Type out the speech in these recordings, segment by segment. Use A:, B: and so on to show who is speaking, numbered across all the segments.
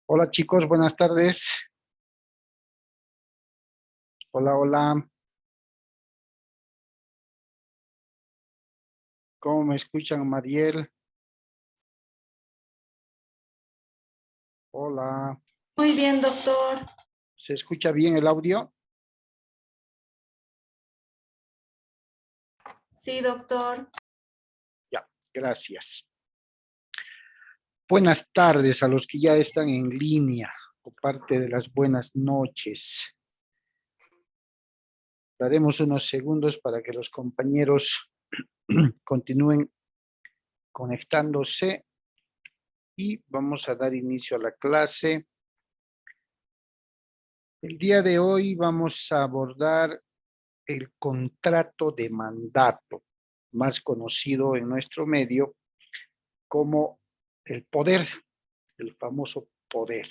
A: Hola chicos, buenas tardes. Hola, hola. ¿Cómo me escuchan, Mariel? Hola.
B: Muy bien, doctor.
A: ¿Se escucha bien el audio?
B: Sí, doctor.
A: Ya, gracias. Buenas tardes a los que ya están en línea, o parte de las buenas noches. Daremos unos segundos para que los compañeros continúen conectándose y vamos a dar inicio a la clase. El día de hoy vamos a abordar el contrato de mandato, más conocido en nuestro medio como el poder, el famoso poder.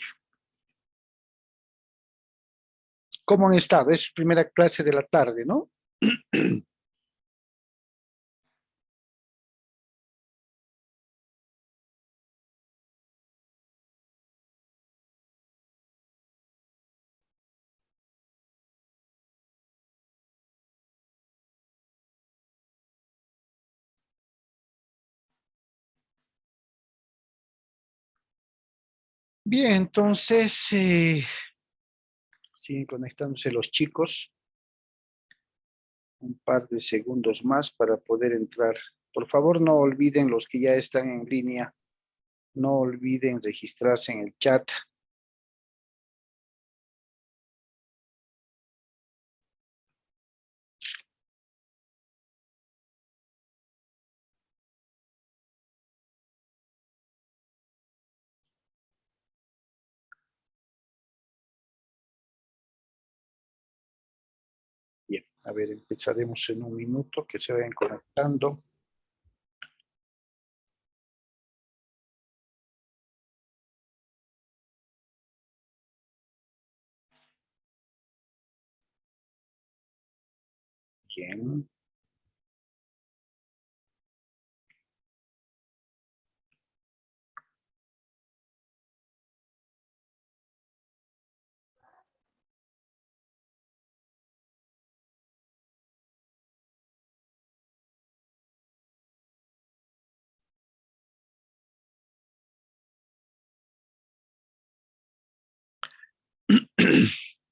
A: ¿Cómo han estado? Es su primera clase de la tarde, ¿no? Bien, entonces siguen conectándose los chicos. Un par de segundos más para poder entrar. Por favor, no olviden los que ya están en línea, no olviden registrarse en el chat. Bien, a ver, empezaremos en un minuto, que se vayan conectando. Bien.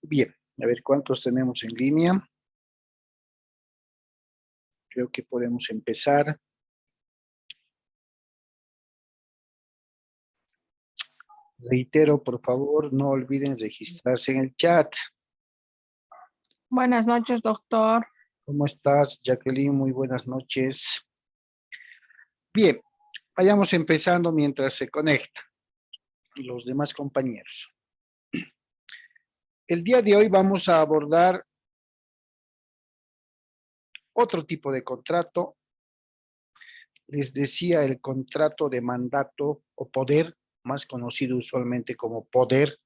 A: Bien, a ver cuántos tenemos en línea. Creo que podemos empezar. Reitero, por favor, no olviden registrarse en el chat.
C: Buenas noches, doctor.
A: ¿Cómo estás, Jacqueline? Muy buenas noches. Bien, vayamos empezando mientras se conectan los demás compañeros. El día de hoy vamos a abordar otro tipo de contrato. Les decía, el contrato de mandato o poder, más conocido usualmente como poder,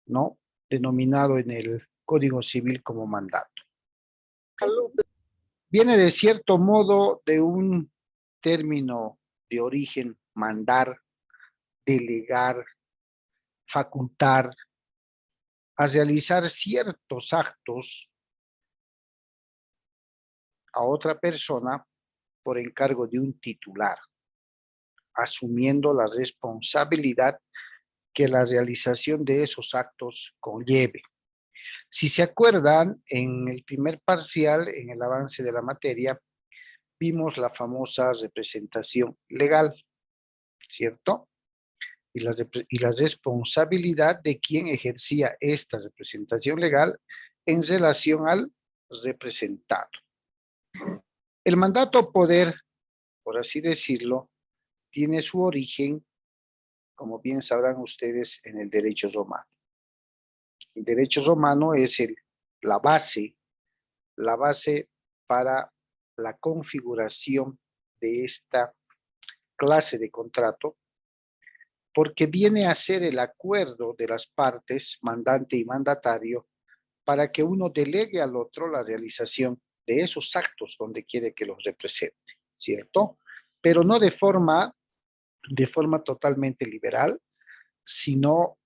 A: ¿no? Denominado en el Código Civil como mandato. Viene de cierto modo de un término de origen mandar, delegar, facultar, a realizar ciertos actos a otra persona por encargo de un titular, asumiendo la responsabilidad que la realización de esos actos conlleve. Si se acuerdan, en el primer parcial, en el avance de la materia, vimos la famosa representación legal, ¿cierto? Y la responsabilidad de quien ejercía esta representación legal en relación al representado. El mandato poder, por así decirlo, tiene su origen, como bien sabrán ustedes, en el derecho romano. El derecho romano es la base para la configuración de esta clase de contrato, porque viene a ser el acuerdo de las partes, mandante y mandatario, para que uno delegue al otro la realización de esos actos donde quiere que los represente, ¿cierto? Pero no de forma totalmente liberal, sino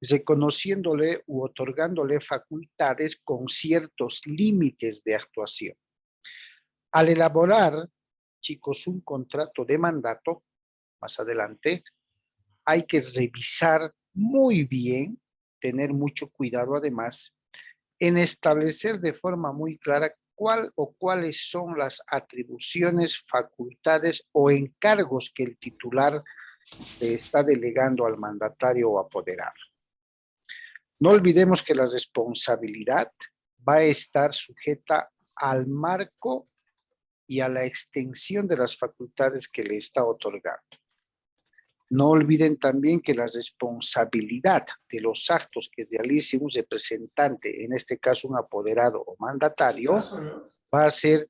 A: reconociéndole u otorgándole facultades con ciertos límites de actuación. Al elaborar, chicos, un contrato de mandato, más adelante, hay que revisar muy bien, tener mucho cuidado además, en establecer de forma muy clara cuál o cuáles son las atribuciones, facultades o encargos que el titular le está delegando al mandatario o apoderado. No olvidemos que la responsabilidad va a estar sujeta al marco y a la extensión de las facultades que le está otorgando. No olviden también que la responsabilidad de los actos que realice un representante, en este caso un apoderado o mandatario, va a ser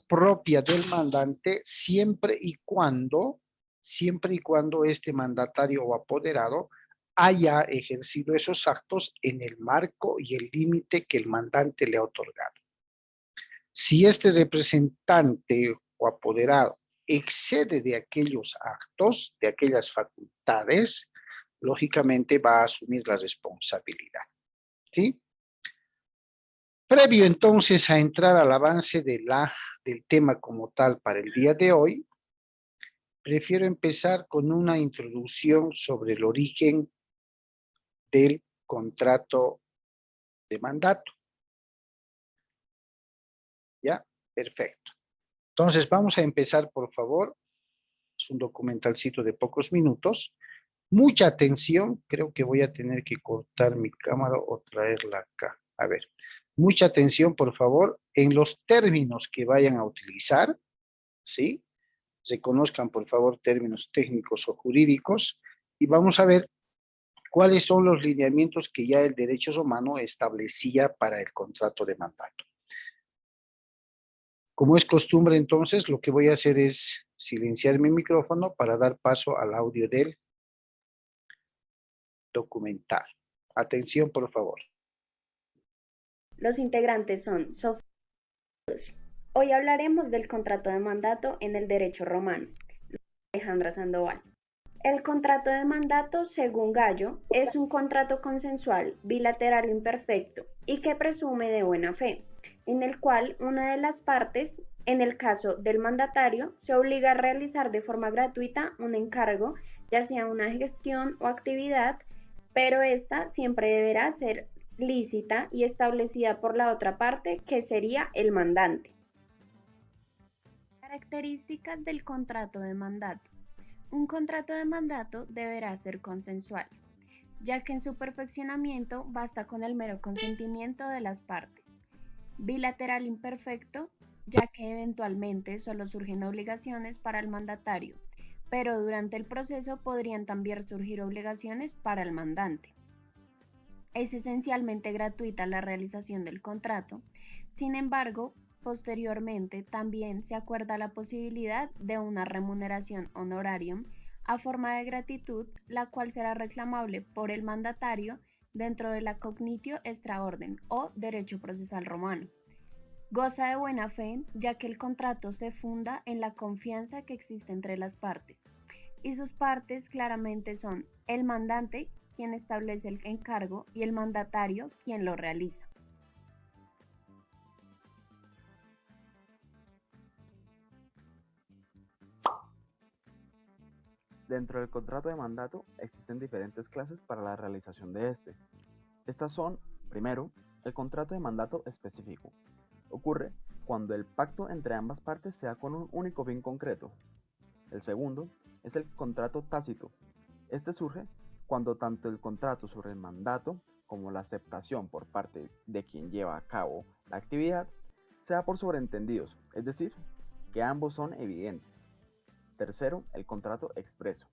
A: propia del mandante siempre y cuando este mandatario o apoderado haya ejercido esos actos en el marco y el límite que el mandante le ha otorgado. Si este representante o apoderado excede de aquellos actos, de aquellas facultades, lógicamente va a asumir la responsabilidad, ¿sí? Previo entonces a entrar al avance del tema como tal para el día de hoy, prefiero empezar con una introducción sobre el origen del contrato de mandato. ¿Ya? Perfecto. Entonces vamos a empezar, por favor. Es un documentalcito de pocos minutos. Mucha atención. Creo que voy a tener que cortar mi cámara o traerla acá. A ver. Mucha atención, por favor, en los términos que vayan a utilizar, ¿sí? Reconozcan, por favor, términos técnicos o jurídicos y vamos a ver cuáles son los lineamientos que ya el derecho romano establecía para el contrato de mandato. Como es costumbre, entonces, lo que voy a hacer es silenciar mi micrófono para dar paso al audio del documental. Atención, por favor.
C: Los integrantes son Sofía. Hoy hablaremos del contrato de mandato en el derecho romano. Alejandra Sandoval. El contrato de mandato, según Gallo, es un contrato consensual, bilateral imperfecto y que presume de buena fe, en el cual una de las partes, en el caso del mandatario, se obliga a realizar de forma gratuita un encargo, ya sea una gestión o actividad, pero esta siempre deberá ser lícita y establecida por la otra parte, que sería el mandante. Características del contrato de mandato. Un contrato de mandato deberá ser consensual, ya que en su perfeccionamiento basta con el mero consentimiento de las partes. Bilateral imperfecto, ya que eventualmente solo surgen obligaciones para el mandatario, pero durante el proceso podrían también surgir obligaciones para el mandante. Es esencialmente gratuita la realización del contrato, sin embargo, posteriormente también se acuerda la posibilidad de una remuneración honorarium a forma de gratitud, la cual será reclamable por el mandatario dentro de la cognitio extraordinem o derecho procesal romano. Goza de buena fe, ya que el contrato se funda en la confianza que existe entre las partes, y sus partes claramente son el mandante, quien establece el encargo, y el mandatario, quien lo realiza.
D: Dentro del contrato de mandato existen diferentes clases para la realización de este. Estas son, primero, el contrato de mandato específico. Ocurre cuando el pacto entre ambas partes sea con un único fin concreto. El segundo es el contrato tácito. Este surge cuando tanto el contrato sobre el mandato como la aceptación por parte de quien lleva a cabo la actividad sea por sobreentendidos, es decir, que ambos son evidentes. Tercero, el contrato expreso.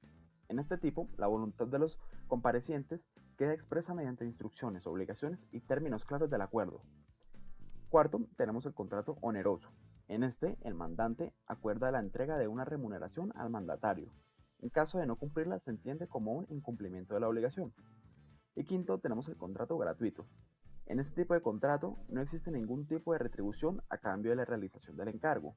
D: En este tipo, la voluntad de los comparecientes queda expresa mediante instrucciones, obligaciones y términos claros del acuerdo. Cuarto, tenemos el contrato oneroso. En este, el mandante acuerda la entrega de una remuneración al mandatario. En caso de no cumplirla, se entiende como un incumplimiento de la obligación. Y quinto, tenemos el contrato gratuito. En este tipo de contrato no existe ningún tipo de retribución a cambio de la realización del encargo.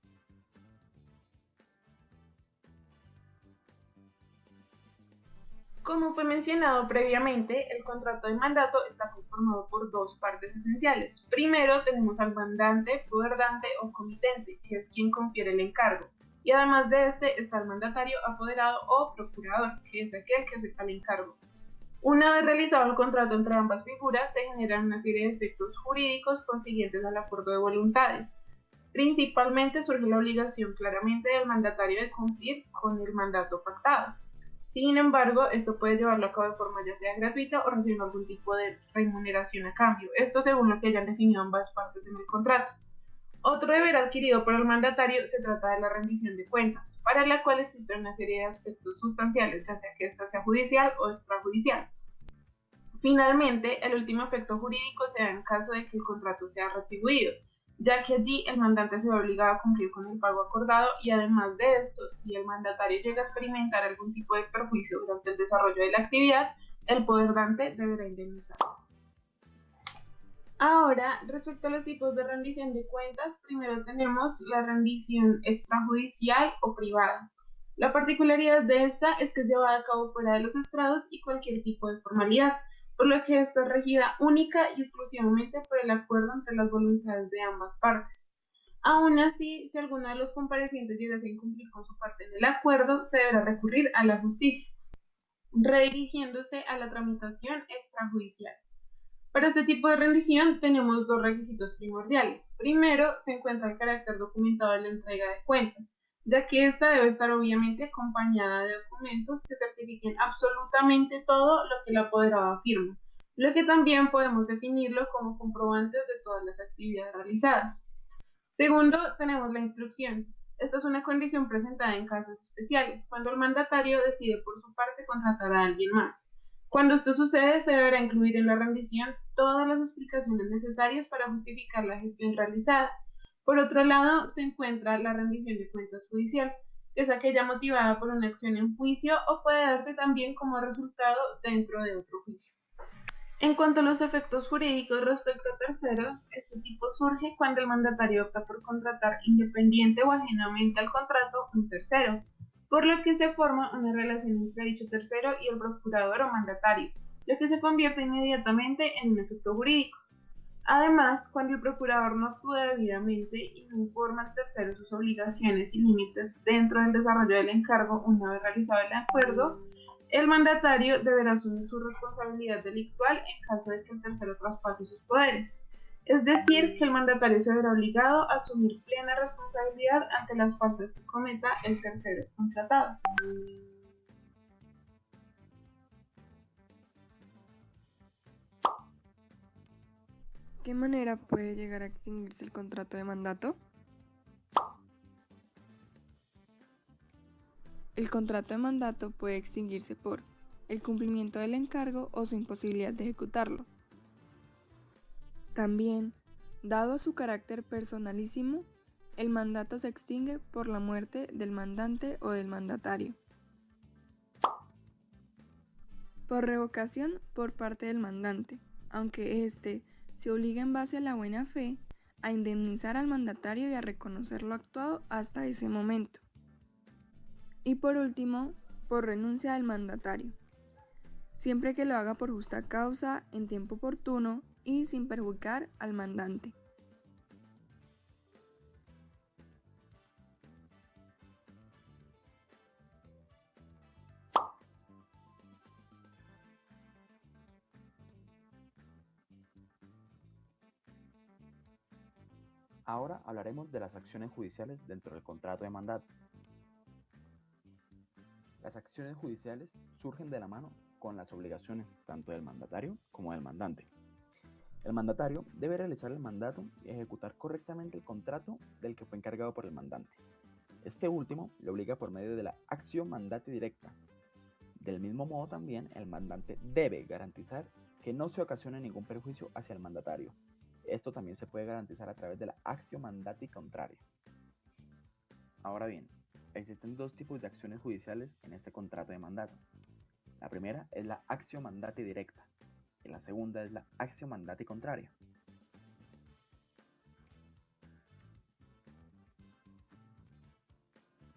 B: Como fue mencionado previamente, el contrato de mandato está conformado por dos partes esenciales. Primero tenemos al mandante, poderdante o comitente, que es quien confiere el encargo. Y además de este está el mandatario, apoderado o procurador, que es aquel que acepta el encargo. Una vez realizado el contrato entre ambas figuras, se generan una serie de efectos jurídicos consiguientes al acuerdo de voluntades. Principalmente surge la obligación claramente del mandatario de cumplir con el mandato pactado. Sin embargo, esto puede llevarlo a cabo de forma ya sea gratuita o recibiendo algún tipo de remuneración a cambio. Esto según lo que hayan definido ambas partes en el contrato. Otro deber adquirido por el mandatario se trata de la rendición de cuentas, para la cual existe una serie de aspectos sustanciales, ya sea que ésta sea judicial o extrajudicial. Finalmente, el último efecto jurídico se da en caso de que el contrato sea retribuido, ya que allí el mandante se ve obligado a cumplir con el pago acordado y además de esto, si el mandatario llega a experimentar algún tipo de perjuicio durante el desarrollo de la actividad, el poderdante deberá indemnizar. Ahora, respecto a los tipos de rendición de cuentas, primero tenemos la rendición extrajudicial o privada. La particularidad de esta es que es llevada a cabo fuera de los estrados y cualquier tipo de formalidad, por lo que está regida única y exclusivamente por el acuerdo entre las voluntades de ambas partes. Aún así, si alguno de los comparecientes llegase a incumplir con su parte en el acuerdo, se deberá recurrir a la justicia, redirigiéndose a la tramitación extrajudicial. Para este tipo de rendición tenemos dos requisitos primordiales. Primero, se encuentra el carácter documentado de la entrega de cuentas, ya que esta debe estar obviamente acompañada de documentos que certifiquen absolutamente todo lo que el apoderado afirma, lo que también podemos definirlo como comprobantes de todas las actividades realizadas. Segundo, tenemos la instrucción. Esta es una condición presentada en casos especiales, cuando el mandatario decide por su parte contratar a alguien más. Cuando esto sucede, se deberá incluir en la rendición todas las explicaciones necesarias para justificar la gestión realizada. Por otro lado, se encuentra la rendición de cuentas judicial, que es aquella motivada por una acción en juicio o puede darse también como resultado dentro de otro juicio. En cuanto a los efectos jurídicos respecto a terceros, este tipo surge cuando el mandatario opta por contratar independiente o ajenamente al contrato un tercero, por lo que se forma una relación entre dicho tercero y el procurador o mandatario, lo que se convierte inmediatamente en un efecto jurídico. Además, cuando el procurador no actúa debidamente y no informa al tercero sus obligaciones y límites dentro del desarrollo del encargo una vez realizado el acuerdo, el mandatario deberá asumir su responsabilidad delictual en caso de que el tercero traspase sus poderes. Es decir, que el mandatario se verá obligado a asumir plena responsabilidad ante las faltas que cometa el tercero contratado.
E: ¿Qué manera puede llegar a extinguirse el contrato de mandato? El contrato de mandato puede extinguirse por el cumplimiento del encargo o su imposibilidad de ejecutarlo. También, dado su carácter personalísimo, el mandato se extingue por la muerte del mandante o del mandatario. Por revocación por parte del mandante, aunque éste se obliga en base a la buena fe a indemnizar al mandatario y a reconocer lo actuado hasta ese momento. Y por último, por renuncia del mandatario, siempre que lo haga por justa causa, en tiempo oportuno y sin perjudicar al mandante.
D: Ahora hablaremos de las acciones judiciales dentro del contrato de mandato. Las acciones judiciales surgen de la mano con las obligaciones tanto del mandatario como del mandante. El mandatario debe realizar el mandato y ejecutar correctamente el contrato del que fue encargado por el mandante. Este último lo obliga por medio de la acción mandati directa. Del mismo modo también el mandante debe garantizar que no se ocasione ningún perjuicio hacia el mandatario. Esto también se puede garantizar a través de la acción mandati contraria. Ahora bien, existen dos tipos de acciones judiciales en este contrato de mandato. La primera es la acción mandati directa. y la segunda es la actio mandati contraria.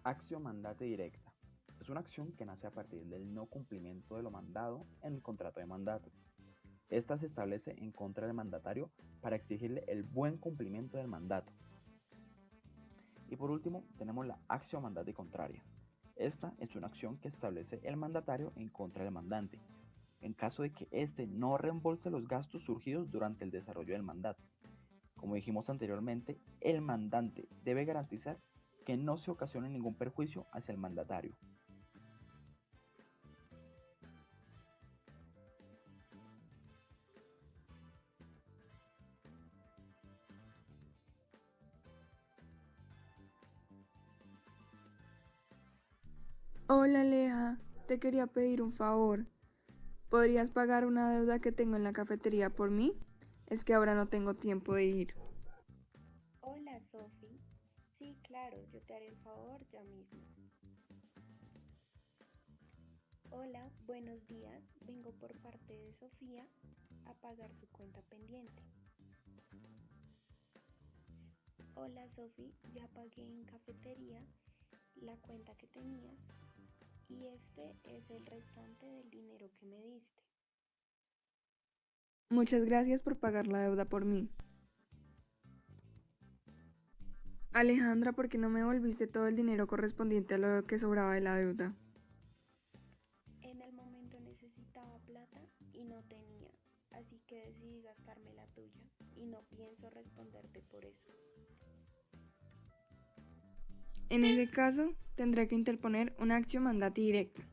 D: Actio mandati directa. Es una acción que nace a partir del no cumplimiento de lo mandado en el contrato de mandato. Esta se establece en contra del mandatario para exigirle el buen cumplimiento del mandato. Y por último, tenemos la actio mandati contraria. Esta es una acción que establece el mandatario en contra del mandante, en caso de que éste no reembolse los gastos surgidos durante el desarrollo del mandato. Como dijimos anteriormente, el mandante debe garantizar que no se ocasione ningún perjuicio hacia el mandatario.
E: Hola Aleja, te quería pedir un favor. ¿Podrías pagar una deuda que tengo en la cafetería por mí? Es que ahora no tengo tiempo de ir.
C: Hola, Sofi. Sí, claro, yo te haré el favor ya mismo. Hola, buenos días. Vengo por parte de Sofía a pagar su cuenta pendiente. Hola, Sofi, ya pagué en cafetería la cuenta que tenías y este es el restante del dinero que me diste.
E: Muchas gracias por pagar la deuda por mí. Alejandra, ¿por qué no me volviste todo el dinero correspondiente a lo que sobraba de la deuda?
C: En el momento necesitaba plata y no tenía, así que decidí gastarme la tuya y no pienso responderte por eso.
E: En ese caso, tendré que interponer una actio mandati directa.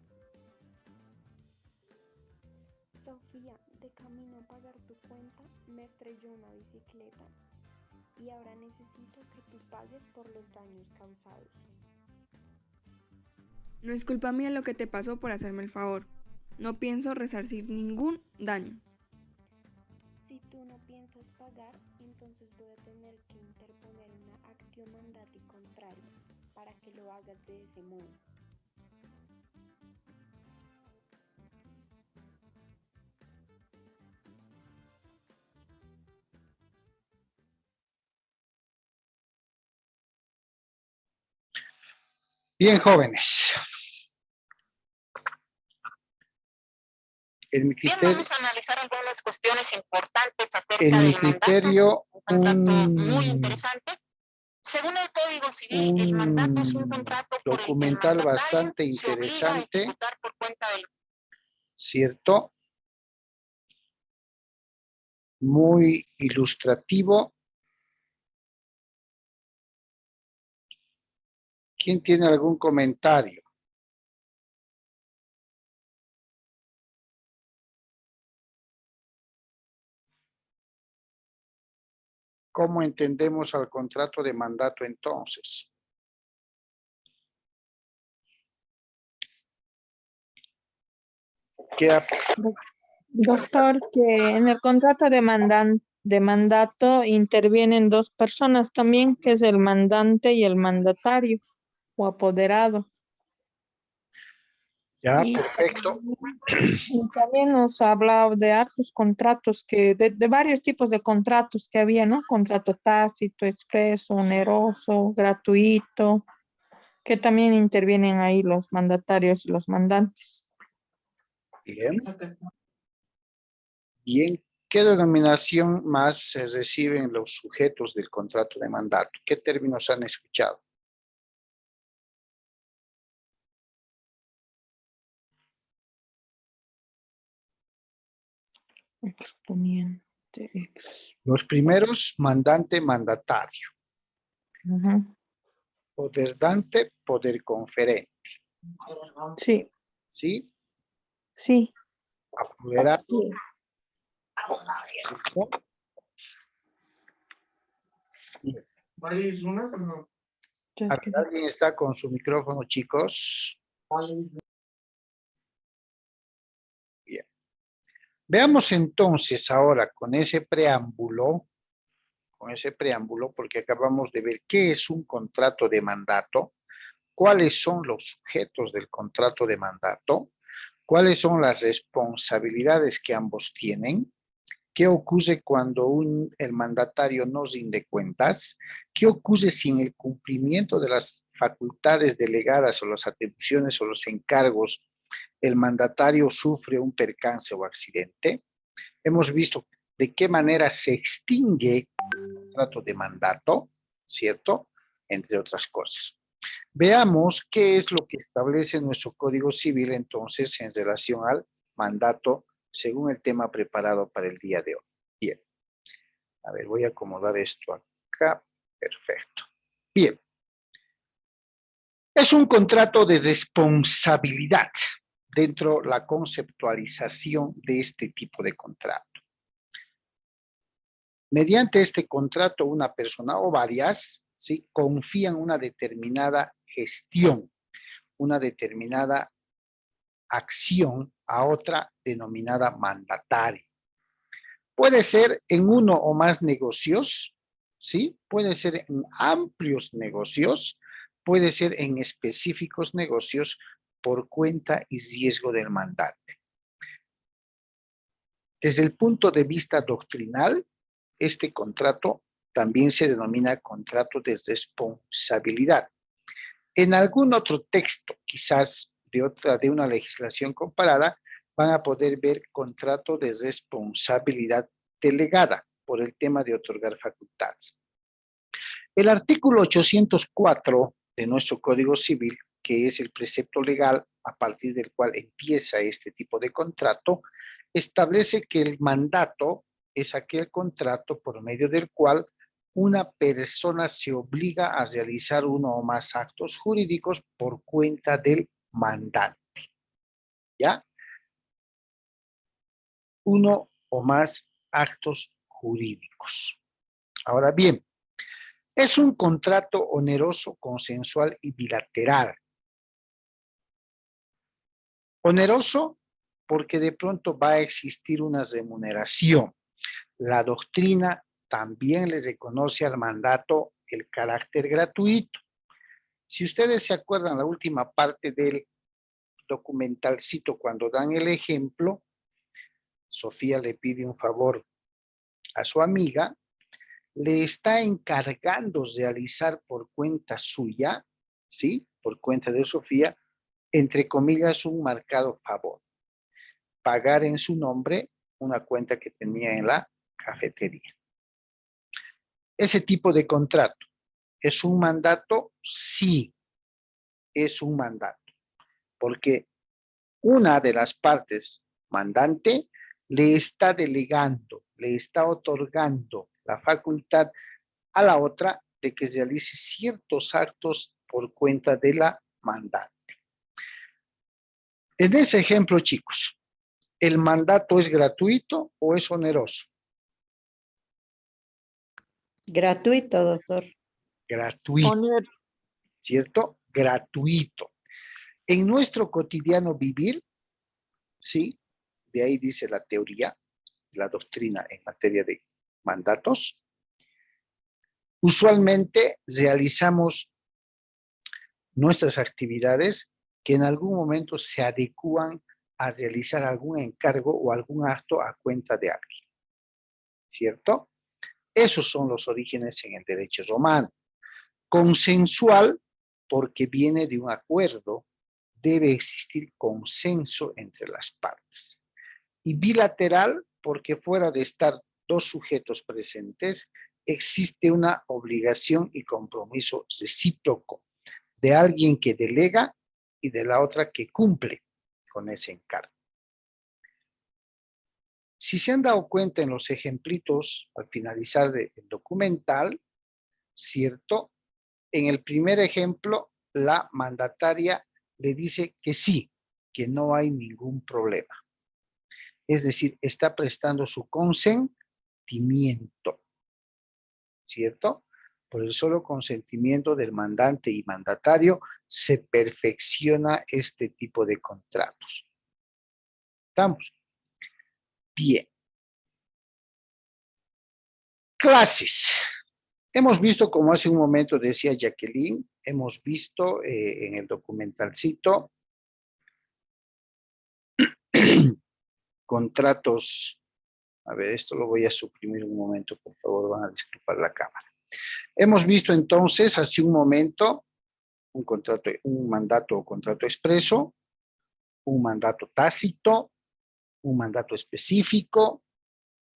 C: Sofía, de camino a pagar tu cuenta, me estrelló una bicicleta y ahora necesito que tú pagues por los daños causados.
E: No es culpa mía lo que te pasó por hacerme el favor. No pienso resarcir ningún daño.
C: Si tú no piensas pagar, entonces voy a tener que interponer una actio mandati contraria para que lo hagas de ese modo.
A: Bien, jóvenes. En mi
F: Bien,
A: criterio,
F: vamos a analizar algunas cuestiones importantes acerca
A: en mi
F: del mandato,
A: criterio,
F: un contrato muy
A: un
F: interesante. Según el Código Civil, el mandato es un contrato por el que el
A: documental
F: mandatario
A: bastante
F: se obliga a
A: interesante,
F: ejecutar por cuenta del
A: ¿cierto? Muy ilustrativo. ¿Quién tiene algún comentario? ¿Cómo entendemos al contrato de mandato entonces? ¿Qué
G: Doctor, que en el contrato de mandato intervienen dos personas también, que es el mandante y el mandatario o apoderado.
A: Ya,
G: Y
A: perfecto.
G: también nos habla de hartos contratos, de varios tipos de contratos que había, ¿no? Contrato tácito, expreso, oneroso, gratuito, que también intervienen ahí los mandatarios y los mandantes.
A: Bien. Bien. ¿Qué denominación más se reciben los sujetos del contrato de mandato? ¿Qué términos han escuchado?
G: Exponiente,
A: Los primeros, mandante, mandatario. Poder dante, poder conferente.
G: Sí,
A: ¿Sí?
G: sí.
A: Apoderado. Bien. ¿Alguien está con su micrófono, chicos? Bien. Veamos entonces ahora con ese preámbulo, porque acabamos de ver qué es un contrato de mandato, cuáles son los sujetos del contrato de mandato. ¿Cuáles son las responsabilidades que ambos tienen? ¿Qué ocurre cuando el mandatario no rinde cuentas? ¿Qué ocurre si en el cumplimiento de las facultades delegadas o las atribuciones o los encargos el mandatario sufre un percance o accidente? Hemos visto de qué manera se extingue el contrato de mandato, ¿cierto? Entre otras cosas. Veamos qué es lo que establece nuestro Código Civil entonces en relación al mandato según el tema preparado para el día de hoy. Bien. A ver, voy a acomodar esto acá. Perfecto. Bien. Es un contrato de responsabilidad dentro de la conceptualización de este tipo de contrato. Mediante este contrato, una persona o varias, ¿sí?, confían una determinada gestión, una determinada acción a otra denominada mandataria. Puede ser en uno o más negocios, ¿sí? Puede ser en amplios negocios, puede ser en específicos negocios por cuenta y riesgo del mandante. Desde el punto de vista doctrinal, este contrato también se denomina contrato de responsabilidad. En algún otro texto, quizás de una legislación comparada, van a poder ver contrato de responsabilidad delegada por el tema de otorgar facultades. El artículo 804 de nuestro Código Civil, que es el precepto legal a partir del cual empieza este tipo de contrato, establece que el mandato es aquel contrato por medio del cual una persona se obliga a realizar uno o más actos jurídicos por cuenta del mandante. ¿Ya? Uno o más actos jurídicos. Ahora bien, es un contrato oneroso, consensual y bilateral. Oneroso porque de pronto va a existir una remuneración. La doctrina también les reconoce al mandato el carácter gratuito. Si ustedes se acuerdan la última parte del documentalcito cuando dan el ejemplo, Sofía le pide un favor a su amiga, le está encargando realizar por cuenta suya, ¿sí? Por cuenta de Sofía, entre comillas, un marcado favor. Pagar en su nombre una cuenta que tenía en la cafetería. Ese tipo de contrato, ¿es un mandato? Sí, es un mandato. Porque una de las partes mandante le está delegando, le está otorgando la facultad a la otra de que realice ciertos actos por cuenta de la mandante. En ese ejemplo, chicos, ¿el mandato es gratuito o es oneroso?
H: Gratuito, doctor.
A: Gratuito, ¿cierto? Gratuito. En nuestro cotidiano vivir, ¿sí? De ahí dice la teoría, la doctrina en materia de mandatos. Usualmente realizamos nuestras actividades que en algún momento se adecúan a realizar algún encargo o algún acto a cuenta de alguien, ¿cierto? Esos son los orígenes en el derecho romano. Consensual, porque viene de un acuerdo, debe existir consenso entre las partes. Y bilateral, porque fuera de estar dos sujetos presentes, existe una obligación y compromiso recíproco de alguien que delega y de la otra que cumple con ese encargo. Si se han dado cuenta en los ejemplitos al finalizar el documental, ¿cierto? En el primer ejemplo, la mandataria le dice que sí, que no hay ningún problema. Es decir, está prestando su consentimiento, ¿cierto? Por el solo consentimiento del mandante y mandatario se perfecciona este tipo de contratos. ¿Estamos? Bien. Clases. Hemos visto, como hace un momento decía Jacqueline, hemos visto en el documentalcito contratos. A ver, esto lo voy a suprimir un momento, por favor, van a disculpar la cámara. Hemos visto entonces hace un momento un contrato, un mandato o contrato expreso, un mandato tácito, un mandato específico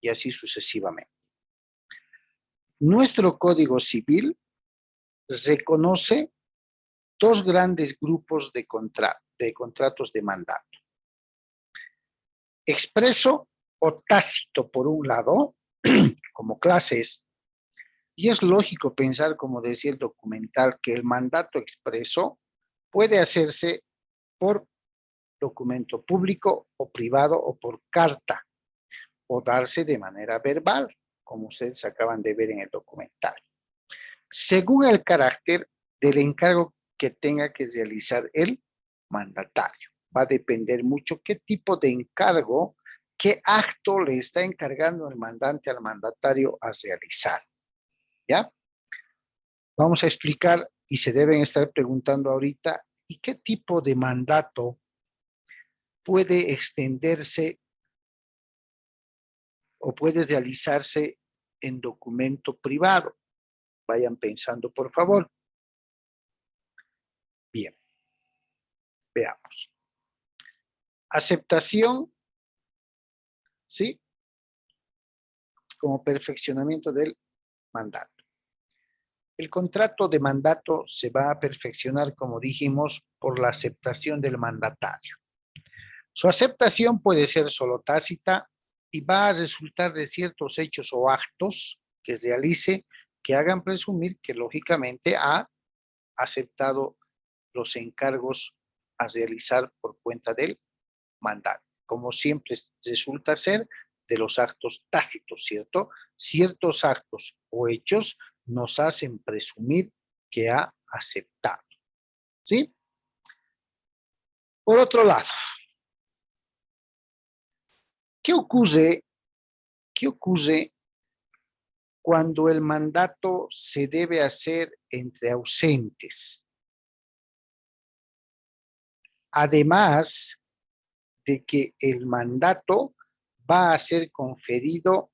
A: y así sucesivamente. Nuestro Código Civil reconoce dos grandes grupos de contratos de mandato. Expreso o tácito por un lado, como clases, y es lógico pensar, como decía el documental, que el mandato expreso puede hacerse por documento público o privado o por carta, o darse de manera verbal, como ustedes acaban de ver en el documental. Según el carácter del encargo que tenga que realizar el mandatario. Va a depender mucho qué tipo de encargo, qué acto le está encargando el mandante al mandatario a realizar. ¿Ya? Vamos a explicar y se deben estar preguntando ahorita, ¿y qué tipo de mandato puede extenderse o puede realizarse en documento privado? Vayan pensando, por favor. Bien, veamos. Aceptación, ¿sí? Como perfeccionamiento del mandato. El contrato de mandato se va a perfeccionar, como dijimos, por la aceptación del mandatario. Su aceptación puede ser solo tácita y va a resultar de ciertos hechos o actos que realice que hagan presumir que lógicamente ha aceptado los encargos a realizar por cuenta del mandato. Como siempre resulta ser de los actos tácitos, ¿cierto? Ciertos actos o hechos nos hacen presumir que ha aceptado, ¿sí? Por otro lado, ¿qué ocurre cuando el mandato se debe hacer entre ausentes? Además de que el mandato va a ser conferido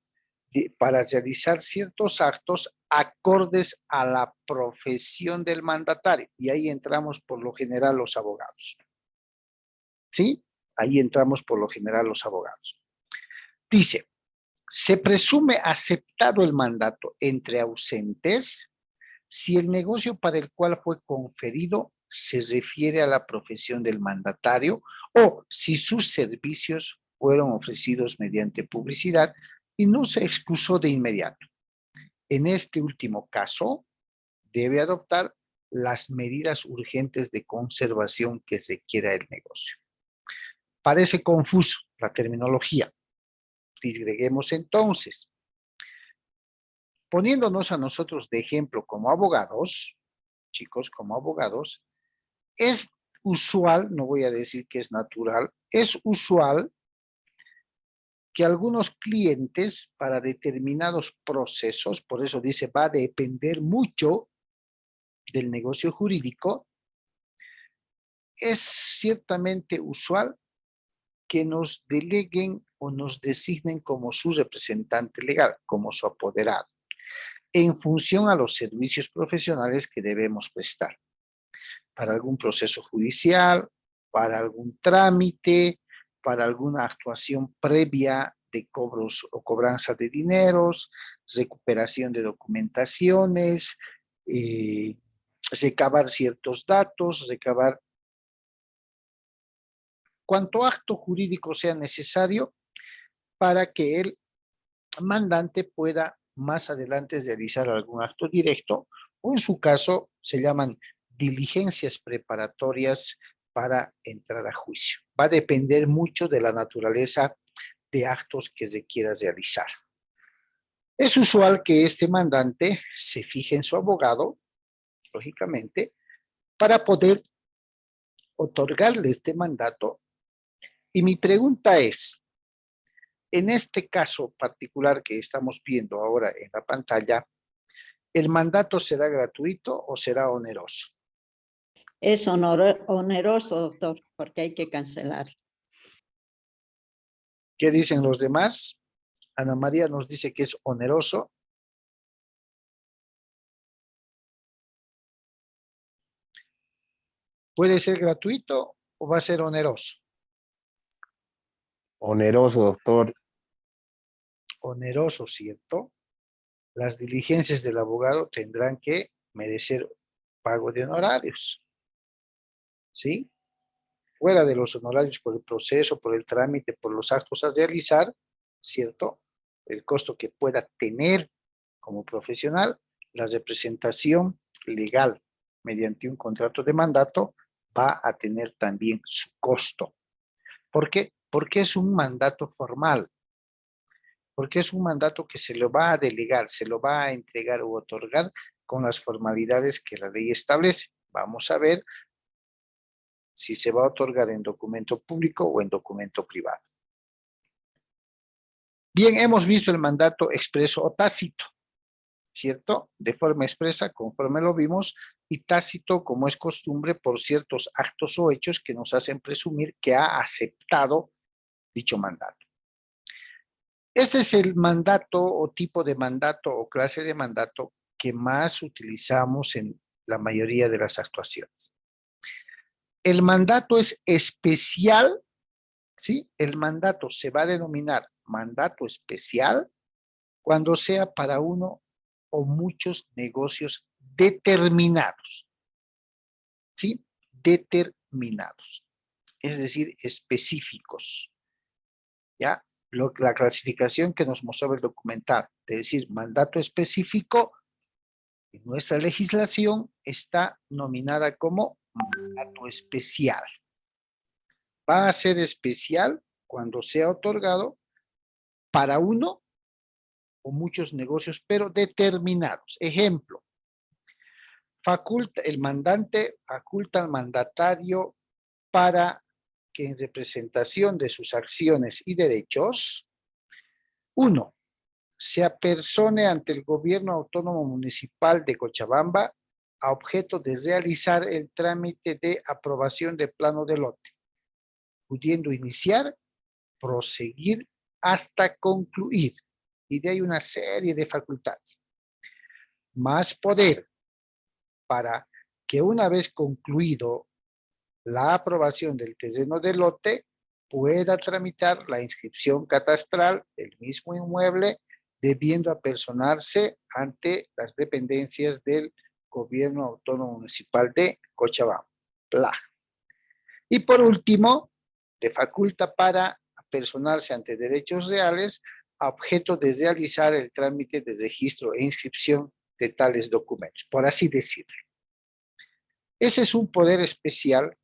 A: para realizar ciertos actos acordes a la profesión del mandatario. Y ahí entramos por lo general los abogados. ¿Sí? Ahí entramos por lo general los abogados. Dice, se presume aceptado el mandato entre ausentes si el negocio para el cual fue conferido se refiere a la profesión del mandatario o si sus servicios fueron ofrecidos mediante publicidad y no se excusó de inmediato. En este último caso, debe adoptar las medidas urgentes de conservación que requiera el negocio. Parece confuso la terminología. Disgreguemos entonces. Poniéndonos a nosotros de ejemplo como abogados, chicos, como abogados, es usual, no voy a decir que es natural, es usual que algunos clientes para determinados procesos, por eso dice, va a depender mucho del negocio jurídico, es ciertamente usual que nos deleguen o nos designen como su representante legal, como su apoderado, en función a los servicios profesionales que debemos prestar, para algún proceso judicial, para algún trámite, para alguna actuación previa de cobros o cobranza de dineros, recuperación de documentaciones, recabar ciertos datos, recabar cuanto acto jurídico sea necesario para que el mandante pueda más adelante realizar algún acto directo o en su caso se llaman diligencias preparatorias para entrar a juicio. Va a depender mucho de la naturaleza de actos que se quiera realizar. Es usual que este mandante se fije en su abogado, lógicamente, para poder otorgarle este mandato. Y mi pregunta es, en este caso particular que estamos viendo ahora en la pantalla, ¿el mandato será gratuito o será oneroso?
H: Es oneroso, doctor, porque hay que cancelar.
A: ¿Qué dicen los demás? Ana María nos dice que es oneroso. ¿Puede ser gratuito o va a ser oneroso?
I: Oneroso, doctor.
A: Oneroso, ¿cierto? Las diligencias del abogado tendrán que merecer pago de honorarios. ¿Sí? Fuera de los honorarios por el proceso, por el trámite, por los actos a realizar, ¿cierto? El costo que pueda tener como profesional, la representación legal mediante un contrato de mandato va a tener también su costo. ¿Por qué? Porque es un mandato formal. Porque es un mandato que se lo va a delegar, se lo va a entregar u otorgar con las formalidades que la ley establece. Vamos a ver si se va a otorgar en documento público o en documento privado. Bien, hemos visto el mandato expreso o tácito, ¿cierto? De forma expresa, conforme lo vimos, y tácito, como es costumbre, por ciertos actos o hechos que nos hacen presumir que ha aceptado dicho mandato. Este es el mandato o tipo de mandato o clase de mandato que más utilizamos en la mayoría de las actuaciones. El mandato es especial, ¿sí? El mandato se va a denominar mandato especial cuando sea para uno o muchos negocios determinados, ¿sí? Determinados, es decir, específicos, ¿ya? La clasificación que nos mostraba el documental, es decir, mandato específico, en nuestra legislación está nominada como mandato especial. Va a ser especial cuando sea otorgado para uno o muchos negocios, pero determinados. Ejemplo, el mandante faculta al mandatario para que en representación de sus acciones y derechos, 1. Se apersone ante el Gobierno Autónomo Municipal de Cochabamba a objeto de realizar el trámite de aprobación de plano de lote, pudiendo iniciar, proseguir hasta concluir. Y de ahí una serie de facultades. Más poder para que una vez concluido la aprobación del terreno de lote, pueda tramitar la inscripción catastral del mismo inmueble, debiendo apersonarse ante las dependencias del Gobierno Autónomo Municipal de Cochabamba. Y por último, le faculta para apersonarse ante derechos reales a objeto de realizar el trámite de registro e inscripción de tales documentos, por así decirlo. Ese es un poder especial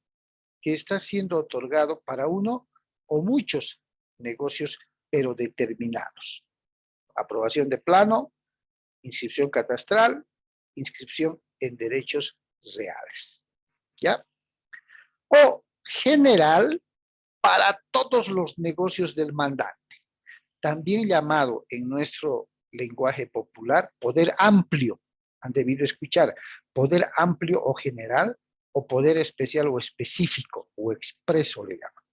A: que está siendo otorgado para uno o muchos negocios, pero determinados. Aprobación de plano, inscripción catastral, inscripción en derechos reales. ¿Ya? O general para todos los negocios del mandante, también llamado en nuestro lenguaje popular poder amplio. Han debido escuchar poder amplio o general, o poder especial o específico o expreso le llaman.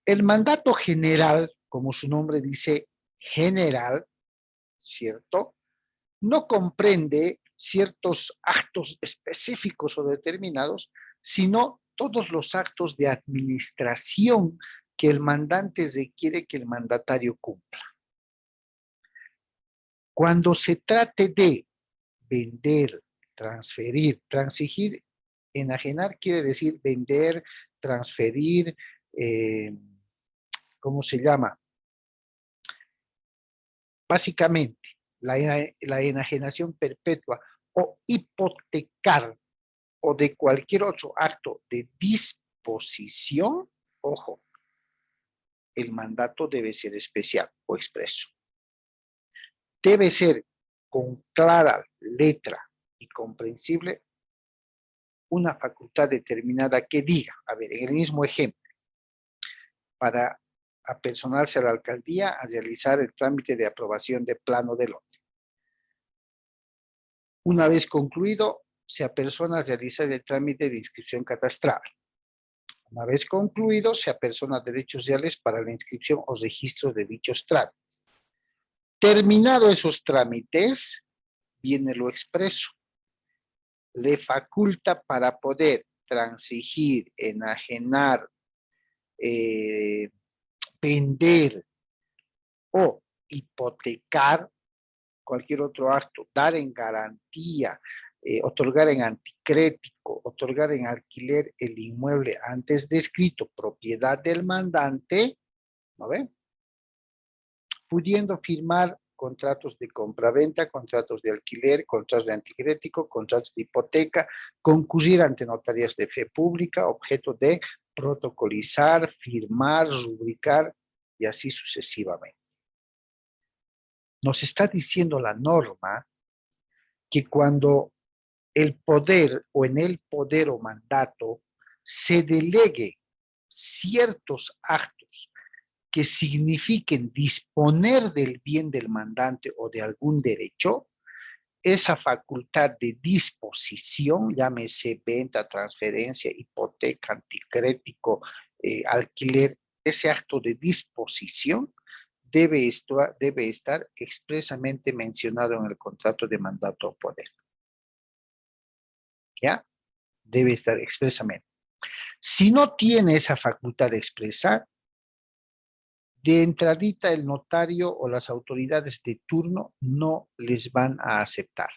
A: El mandato general, como su nombre dice, general, ¿cierto? No comprende ciertos actos específicos o determinados, sino todos los actos de administración que el mandante requiere que el mandatario cumpla. Cuando se trate de vender, transferir, transigir, enajenar quiere decir vender, transferir, ¿cómo se llama? Básicamente, la enajenación perpetua o hipotecar o de cualquier otro acto de disposición, ojo, el mandato debe ser especial o expreso. Debe ser con clara letra y comprensible una facultad determinada que diga, a ver, en el mismo ejemplo, para apersonarse a la alcaldía a realizar el trámite de aprobación de plano de lote. Una vez concluido, se apersona a realizar el trámite de inscripción catastral. Una vez concluido, se apersona derechos reales para la inscripción o registro de dichos trámites. Terminado esos trámites, viene lo expreso. Le faculta para poder transigir, enajenar, vender o hipotecar cualquier otro acto, dar en garantía, otorgar en anticrético, otorgar en alquiler el inmueble antes descrito, propiedad del mandante, ¿no ven? Pudiendo firmar contratos de compraventa, contratos de alquiler, contratos de anticrético, contratos de hipoteca, concurrir ante notarías de fe pública, objeto de protocolizar, firmar, rubricar y así sucesivamente. Nos está diciendo la norma que cuando el poder o en el poder o mandato se delegue ciertos actos que signifiquen disponer del bien del mandante o de algún derecho, esa facultad de disposición, llámese venta, transferencia, hipoteca, anticrético, alquiler, ese acto de disposición debe estar expresamente mencionado en el contrato de mandato o poder. ¿Ya? Debe estar expresamente. Si no tiene esa facultad expresa, de entradita el notario o las autoridades de turno no les van a aceptar.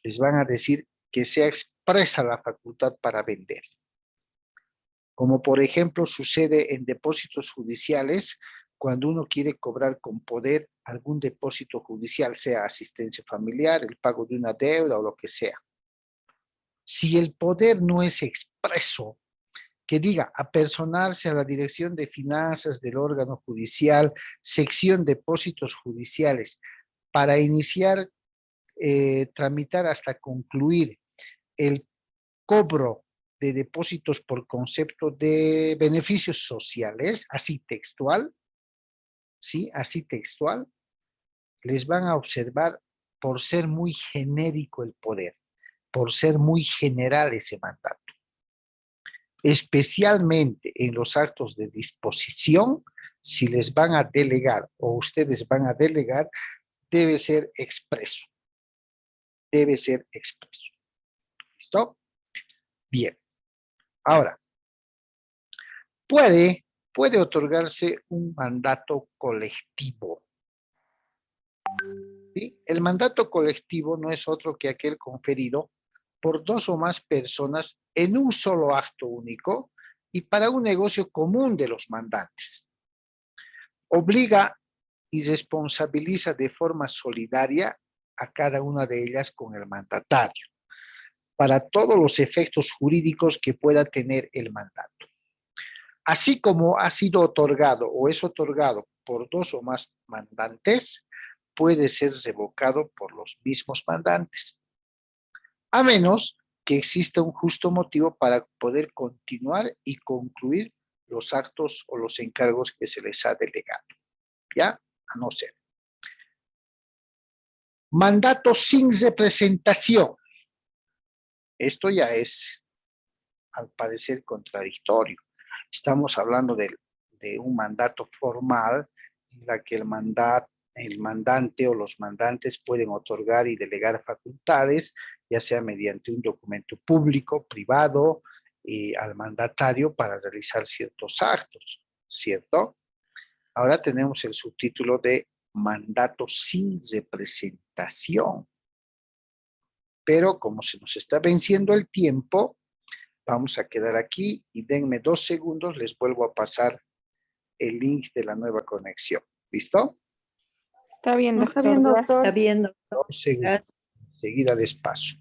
A: Les van a decir que sea expresa la facultad para vender. Como por ejemplo sucede en depósitos judiciales, cuando uno quiere cobrar con poder algún depósito judicial, sea asistencia familiar, el pago de una deuda o lo que sea. Si el poder no es expreso, que diga apersonarse a la dirección de finanzas del órgano judicial, sección depósitos judiciales, para iniciar, tramitar hasta concluir el cobro de depósitos por concepto de beneficios sociales, así textual, ¿sí? Así textual, les van a observar por ser muy genérico el poder, por ser muy general ese mandato. Especialmente en los actos de disposición, si les van a delegar o ustedes van a delegar, debe ser expreso. Debe ser expreso. ¿Listo? Bien. Ahora, puede otorgarse un mandato colectivo. ¿Sí? El mandato colectivo no es otro que aquel conferido por dos o más personas en un solo acto único y para un negocio común de los mandantes. Obliga y responsabiliza de forma solidaria a cada una de ellas con el mandatario, para todos los efectos jurídicos que pueda tener el mandato. Así como ha sido otorgado o es otorgado por dos o más mandantes, puede ser revocado por los mismos mandantes, a menos que exista un justo motivo para poder continuar y concluir los actos o los encargos que se les ha delegado. ¿Ya? A no ser. Mandato sin representación. Esto ya es, al parecer, contradictorio. Estamos hablando de un mandato formal en la que el mandante o los mandantes pueden otorgar y delegar facultades, ya sea mediante un documento público, privado, al mandatario para realizar ciertos actos, ¿cierto? Ahora tenemos el subtítulo de mandato sin representación. Pero como se nos está venciendo el tiempo, vamos a quedar aquí y denme 2 segundos, les vuelvo a pasar el link de la nueva conexión. ¿Listo?
G: Está bien,
H: Está bien,
G: doctor.
H: doctor. Está bien, doctor.
A: 2 segundos. Enseguida les paso.